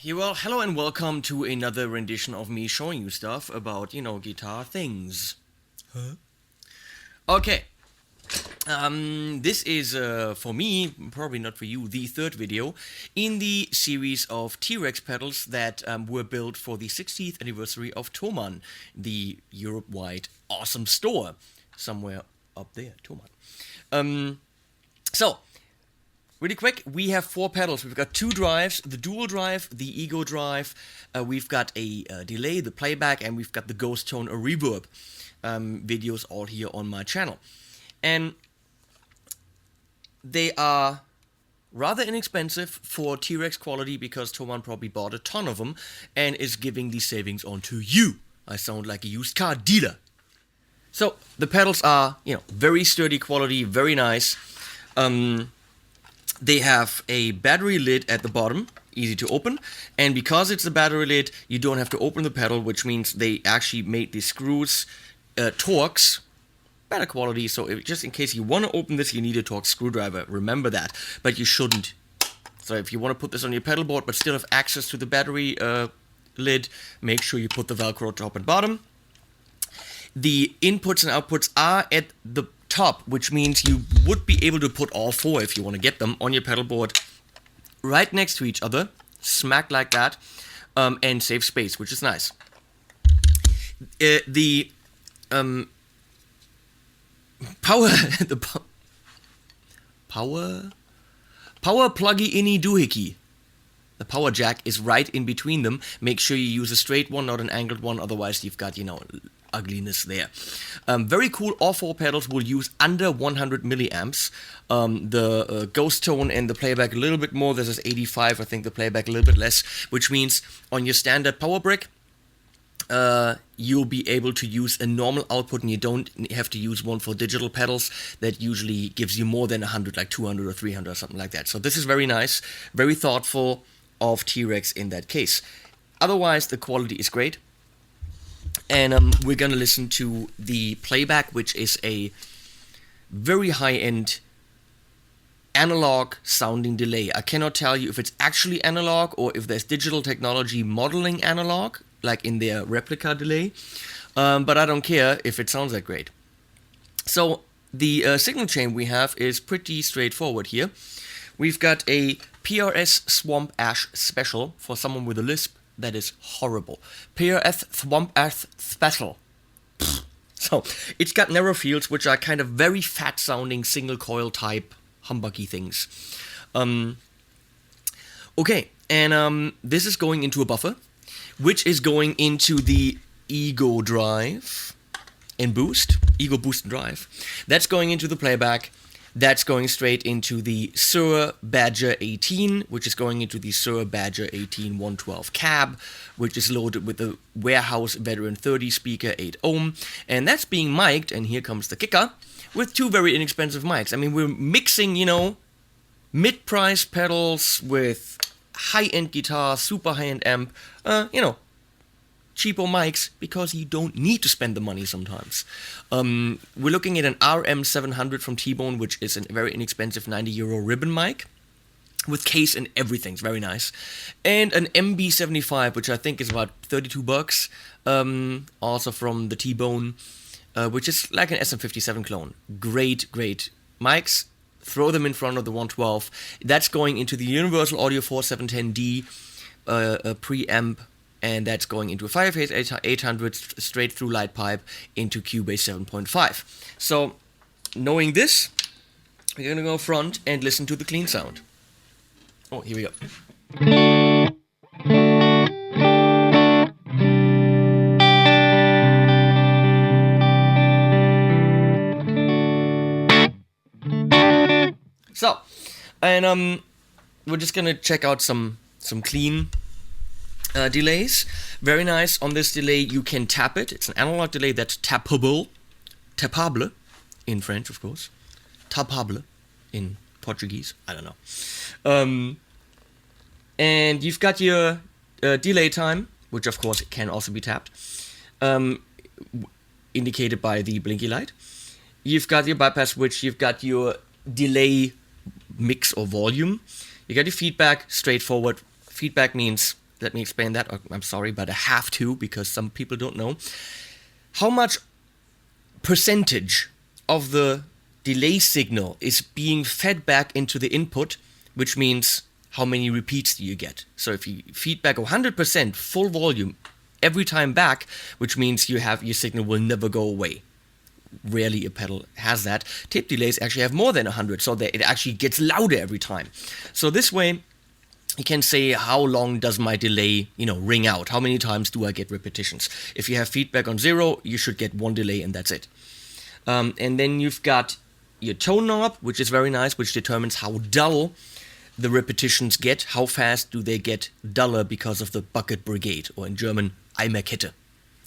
Yeah, well, hello and welcome to another rendition of me showing you stuff about, guitar things. Huh? Okay. This is, for me, probably not for you, the third video in the series of T-Rex pedals that were built for the 60th anniversary of Thomann, the Europe-wide awesome store. Somewhere up there, Thomann. So, really quick, we have four pedals. We've got two drives, the dual drive, the ego drive, we've got a delay, the playback, and we've got the ghost tone or reverb videos all here on my channel. And they are rather inexpensive for T-Rex quality because Thomann probably bought a ton of them and is giving these savings on to you. I sound like a used car dealer. So, the pedals are, very sturdy quality, very nice. They have a battery lid at the bottom, easy to open, and because it's a battery lid, you don't have to open the pedal, which means they actually made the screws, Torx, better quality, so just in case you want to open this, you need a Torx screwdriver, remember that, but you shouldn't. So if you want to put this on your pedal board, but still have access to the battery lid, make sure you put the Velcro top and bottom. The inputs and outputs are at the top, which means you would be able to put all four, if you want to get them, on your pedal board right next to each other, smack like that, and save space, which is nice. The power pluggy inny doohickey. The power jack is right in between them. Make sure you use a straight one, not an angled one, otherwise you've got, ugliness there. Very cool, all four pedals will use under 100 milliamps. The ghost tone and the playback a little bit more. This is 85, I think the playback a little bit less, which means on your standard power brick, you'll be able to use a normal output and you don't have to use one for digital pedals that usually gives you more than 100, like 200 or 300 or something like that. So this is very nice, very thoughtful of T-Rex in that case. Otherwise, the quality is great. And we're gonna listen to the playback, which is a very high-end analog sounding delay. I cannot tell you if it's actually analog or if there's digital technology modeling analog, like in their replica delay, but I don't care if it sounds that great. So the signal chain we have is pretty straightforward here. We've got a PRS Swamp Ash Special for someone with a lisp. That is horrible. PRS Swamp Ash Special. So, it's got narrow fields, which are kind of very fat-sounding single coil type humbucky things. Okay, and this is going into a buffer, which is going into the ego drive and boost, ego boost and drive. That's going into the playback. That's going straight into the Sur Badger 18, which is going into the Sur Badger 18 112 cab, which is loaded with the Warehouse Veteran 30 speaker 8 ohm, and that's being mic'd, and here comes the kicker, with two very inexpensive mics. I mean, we're mixing, mid-price pedals with high-end guitar, super high-end amp, cheapo mics, because you don't need to spend the money sometimes. We're looking at an RM700 from T-Bone, which is a very inexpensive €90 ribbon mic, with case and everything, it's very nice. And an MB75, which I think is about $32, also from the T-Bone, which is like an SM57 clone. Great, great mics. Throw them in front of the 112. That's going into the Universal Audio 4710D preamp, and that's going into a Firephase 800 straight through light pipe into Cubase 7.5. So, knowing this, we're gonna go front and listen to the clean sound. Oh, here we go. So, and we're just gonna check out some clean delays. Very nice. On this delay, you can tap it. It's an analog delay that's tappable in French, of course. Tapable in Portuguese. I don't know. And you've got your delay time, which of course can also be tapped, indicated by the blinky light. You've got your bypass switch. You've got your delay mix or volume. You got your feedback, straightforward. Feedback means let me explain that. I'm sorry, but I have to, because some people don't know. How much percentage of the delay signal is being fed back into the input, which means how many repeats do you get. So if you feed back 100% full volume every time back, which means your signal will never go away. Rarely a pedal has that. Tape delays actually have more than 100, so that it actually gets louder every time. So this way, you can say, how long does my delay, ring out? How many times do I get repetitions? If you have feedback on 0, you should get 1 delay, and that's it. And then you've got your tone knob, which is very nice, which determines how dull the repetitions get. How fast do they get duller because of the bucket brigade, or in German, Eimerkette.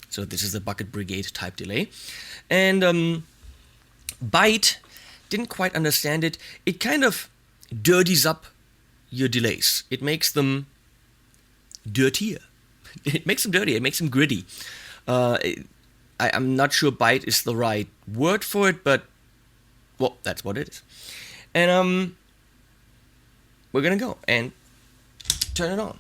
So this is the bucket brigade type delay. And bite, didn't quite understand it. It kind of dirties up your delays. It makes them dirtier. It makes them dirty. It makes them gritty. I'm not sure bite is the right word for it, but, well, that's what it is. And we're gonna go and turn it on.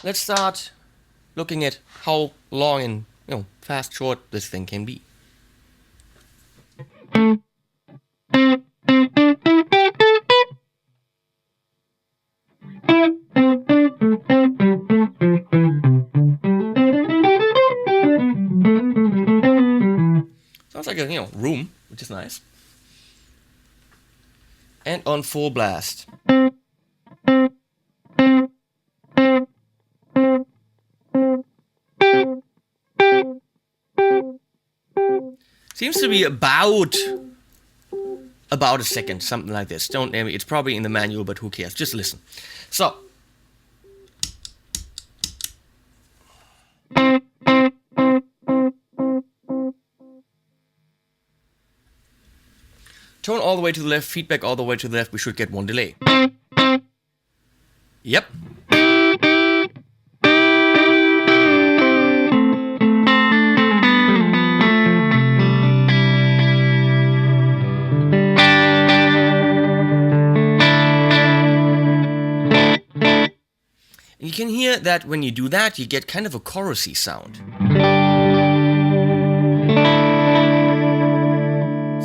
Let's start looking at how long and fast, short this thing can be. Sounds like a room, which is nice. And on full blast. Seems to be about a second, something like this. It's probably in the manual, but who cares? Just listen. So. Tone all the way to the left, feedback all the way to the left, we should get 1 delay. Yep. You can hear that when you do that, you get kind of a chorusy sound.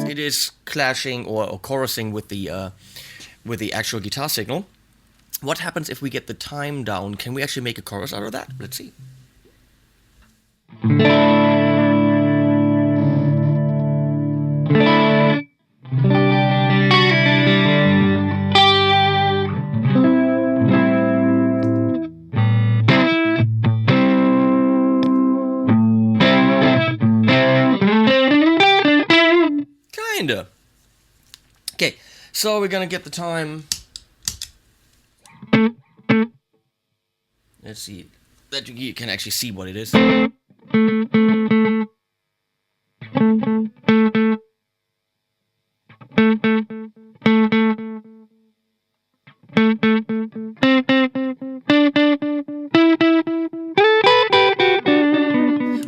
It is clashing or chorusing with the actual guitar signal. What happens if we get the time down? Can we actually make a chorus out of that? Let's see. Kinda. Okay, so we're gonna get the time. Let's see. That you can actually see what it is.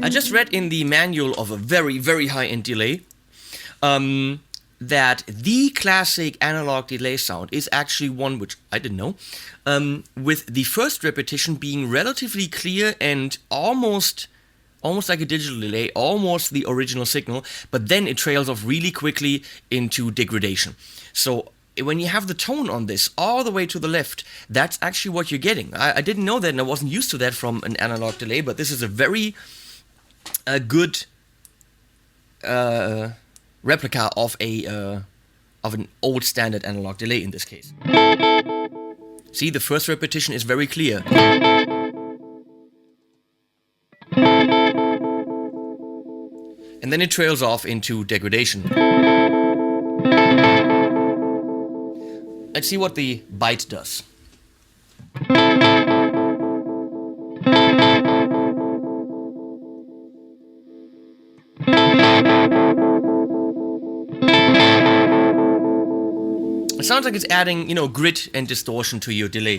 I just read in the manual of a very, very high-end delay that the classic analog delay sound is actually one which I didn't know, with the first repetition being relatively clear and almost like a digital delay, almost the original signal, but then it trails off really quickly into degradation. So when you have the tone on this all the way to the left, that's actually what you're getting. I didn't know that, and I wasn't used to that from an analog delay, but this is a very good replica of an old standard analog delay in this case. See, the first repetition is very clear. And then it trails off into degradation. Let's see what the bite does. It sounds like it's adding, grit and distortion to your delay.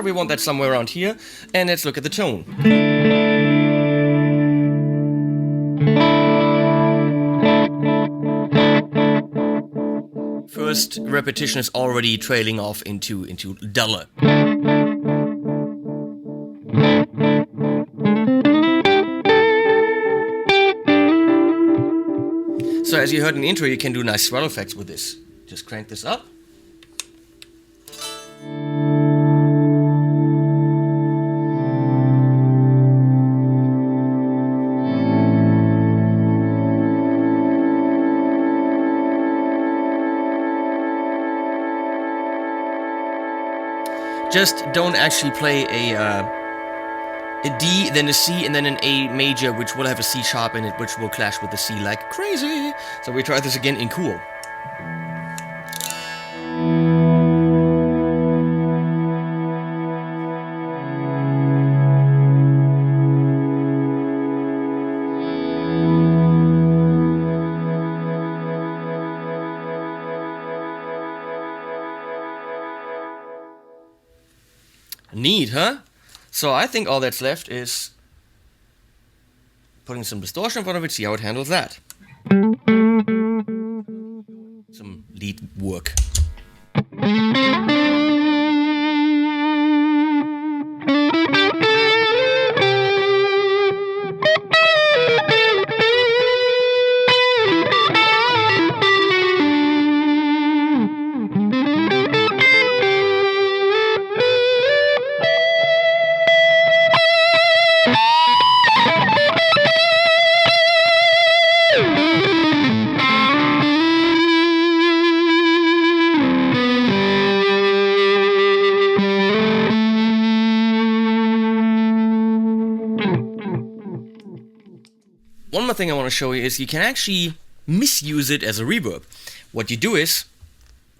probably want that somewhere around here. And let's look at the tone. First repetition is already trailing off into duller. So as you heard in the intro, you can do nice swell effects with this. Just crank this up. Just don't actually play a D, then a C, and then an A major, which will have a C sharp in it, which will clash with the C like crazy. So we try this again in cool. Neat, huh? So I think all that's left is putting some distortion in front of it, see how it handles that. Some lead work. One more thing I want to show you is you can actually misuse it as a reverb. What you do is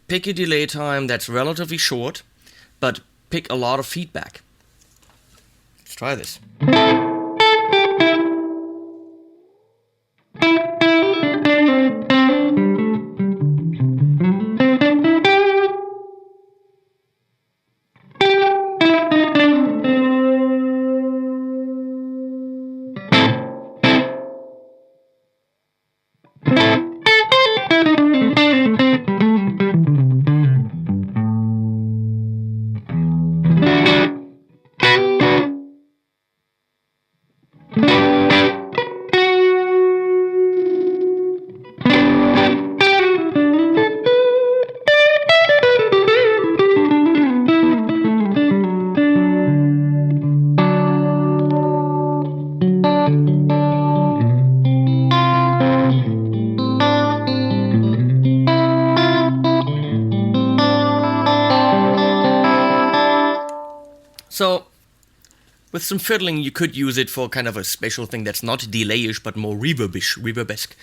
pick a delay time that's relatively short, but pick a lot of feedback. Let's try this. So, with some fiddling, you could use it for kind of a special thing that's not delay-ish, but more reverb-ish, reverb-esque.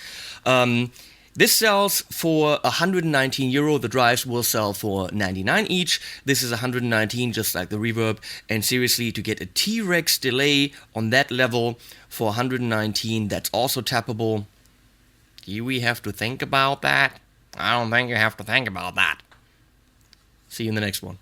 This sells for €119. The drives will sell for 99 each. This is 119, just like the reverb. And seriously, to get a T-Rex delay on that level for 119, that's also tappable. Do we have to think about that? I don't think you have to think about that. See you in the next one.